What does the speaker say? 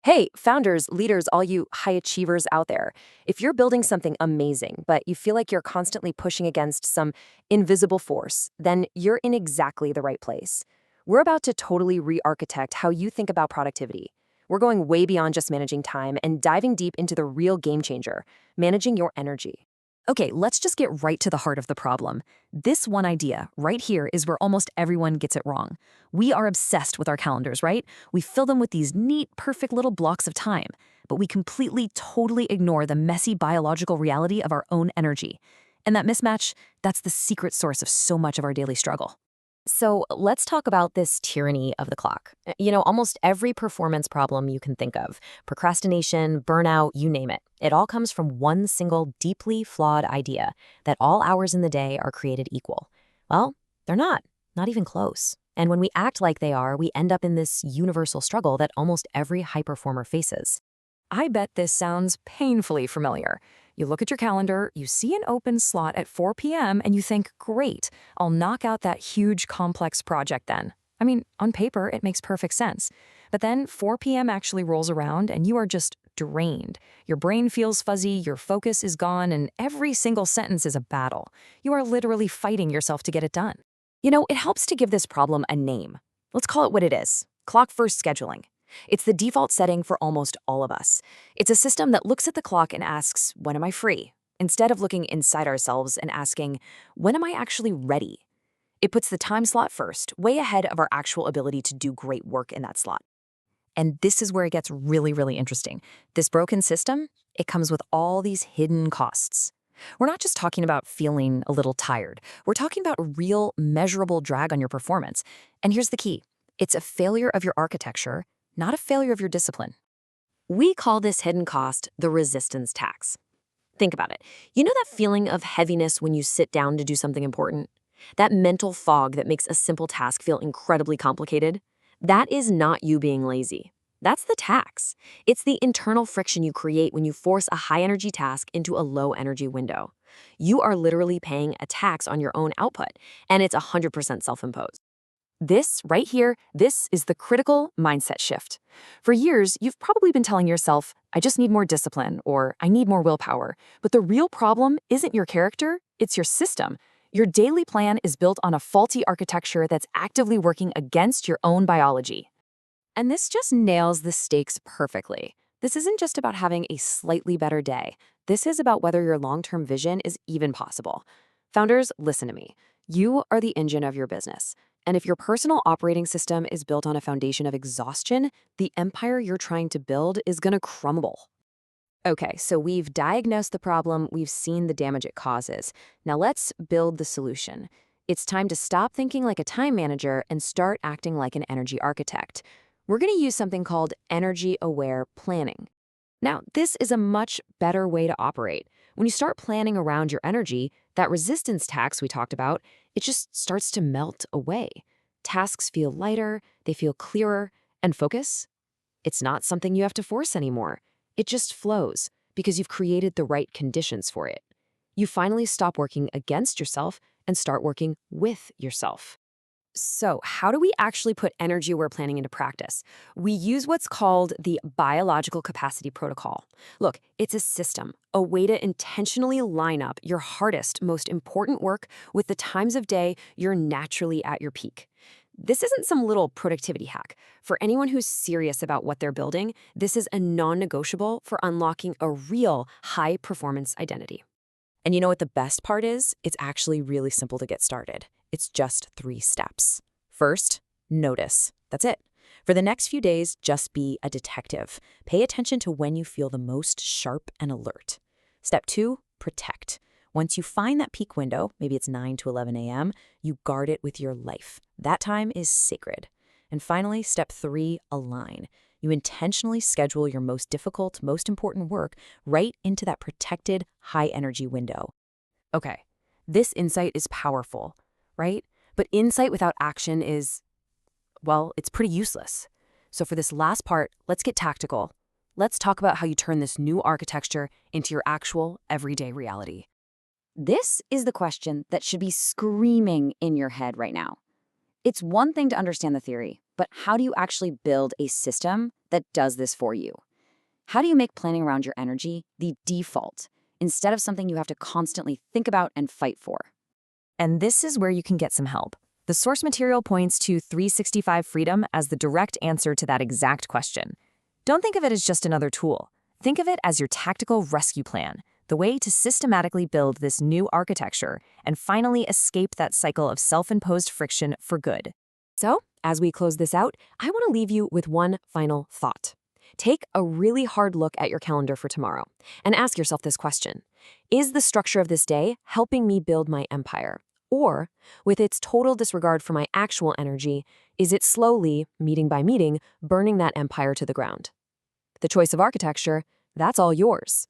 Hey, founders, leaders, all you high achievers out there. If you're building something amazing, but you feel like you're constantly pushing against some invisible force, then you're in exactly the right place. We're about to totally re architect how you think about productivity. We're going way beyond just managing time and diving deep into the real game changer, managing your energy. Okay, let's just get right to the heart of the problem. This one idea right here is where almost everyone gets it wrong. We are obsessed with our calendars, right? We fill them with these neat, perfect little blocks of time, but we completely, totally ignore the messy biological reality of our own energy. And that mismatch, that's the secret source of so much of our daily struggle. So let's talk about this tyranny of the clock. Almost every performance problem you can think of, procrastination, burnout, you name it, it all comes from one single deeply flawed idea that all hours in the day are created equal. Well, they're not even close. And when we act like they are, we end up in this universal struggle that almost every high performer faces. I bet this sounds painfully familiar. You look at your calendar, you see an open slot at 4 p.m., and you think, great, I'll knock out that huge complex project then. I mean, on paper, it makes perfect sense. But then 4 p.m. actually rolls around, and you are just drained. Your brain feels fuzzy, your focus is gone, and every single sentence is a battle. You are literally fighting yourself to get it done. It helps to give this problem a name. Let's call it what it is: clock-first scheduling. It's the default setting for almost all of us. It's a system that looks at the clock and asks, when am I free? Instead of looking inside ourselves and asking, when am I actually ready? It puts the time slot first, way ahead of our actual ability to do great work in that slot. And this is where it gets really, really interesting. This broken system, it comes with all these hidden costs. We're not just talking about feeling a little tired. We're talking about a real, measurable drag on your performance. And here's the key. It's a failure of your architecture, not a failure of your discipline. We call this hidden cost the resistance tax. Think about it. You know that feeling of heaviness when you sit down to do something important? That mental fog that makes a simple task feel incredibly complicated? That is not you being lazy. That's the tax. It's the internal friction you create when you force a high-energy task into a low-energy window. You are literally paying a tax on your own output, and it's 100% self-imposed. This right here, this is the critical mindset shift. For years, you've probably been telling yourself, I just need more discipline, or I need more willpower. But the real problem isn't your character, it's your system. Your daily plan is built on a faulty architecture that's actively working against your own biology. And this just nails the stakes perfectly. This isn't just about having a slightly better day. This is about whether your long-term vision is even possible. Founders, listen to me. You are the engine of your business. And if your personal operating system is built on a foundation of exhaustion, the empire you're trying to build is going to crumble. Okay, so we've diagnosed the problem, we've seen the damage it causes. Now let's build the solution. It's time to stop thinking like a time manager and start acting like an energy architect. We're going to use something called energy-aware planning. Now, this is a much better way to operate. When you start planning around your energy, that resistance tax we talked about, it just starts to melt away. Tasks feel lighter, they feel clearer, and focus? It's not something you have to force anymore. It just flows because you've created the right conditions for it. You finally stop working against yourself and start working with yourself. So, how do we actually put energy-aware planning into practice? We use what's called the biological capacity protocol. Look, it's a system, a way to intentionally line up your hardest, most important work with the times of day you're naturally at your peak. This isn't some little productivity hack. For anyone who's serious about what they're building, this is a non-negotiable for unlocking a real high-performance identity. And you know what the best part is? It's actually really simple to get started. It's just 3 steps. First, notice. That's it. For the next few days, just be a detective. Pay attention to when you feel the most sharp and alert. Step 2, protect. Once you find that peak window, maybe it's 9 to 11 a.m., you guard it with your life. That time is sacred. And finally, step 3, align. You intentionally schedule your most difficult, most important work right into that protected, high-energy window. Okay, this insight is powerful, right? But insight without action is, well, it's pretty useless. So for this last part, let's get tactical. Let's talk about how you turn this new architecture into your actual, everyday reality. This is the question that should be screaming in your head right now. It's one thing to understand the theory, but how do you actually build a system that does this for you? How do you make planning around your energy the default instead of something you have to constantly think about and fight for? And this is where you can get some help. The source material points to 365 Freedom as the direct answer to that exact question. Don't think of it as just another tool. Think of it as your tactical rescue plan, the way to systematically build this new architecture and finally escape that cycle of self-imposed friction for good. So, as we close this out, I want to leave you with one final thought. Take a really hard look at your calendar for tomorrow and ask yourself this question. Is the structure of this day helping me build my empire? Or, with its total disregard for my actual energy, is it slowly, meeting by meeting, burning that empire to the ground? The choice of architecture, that's all yours.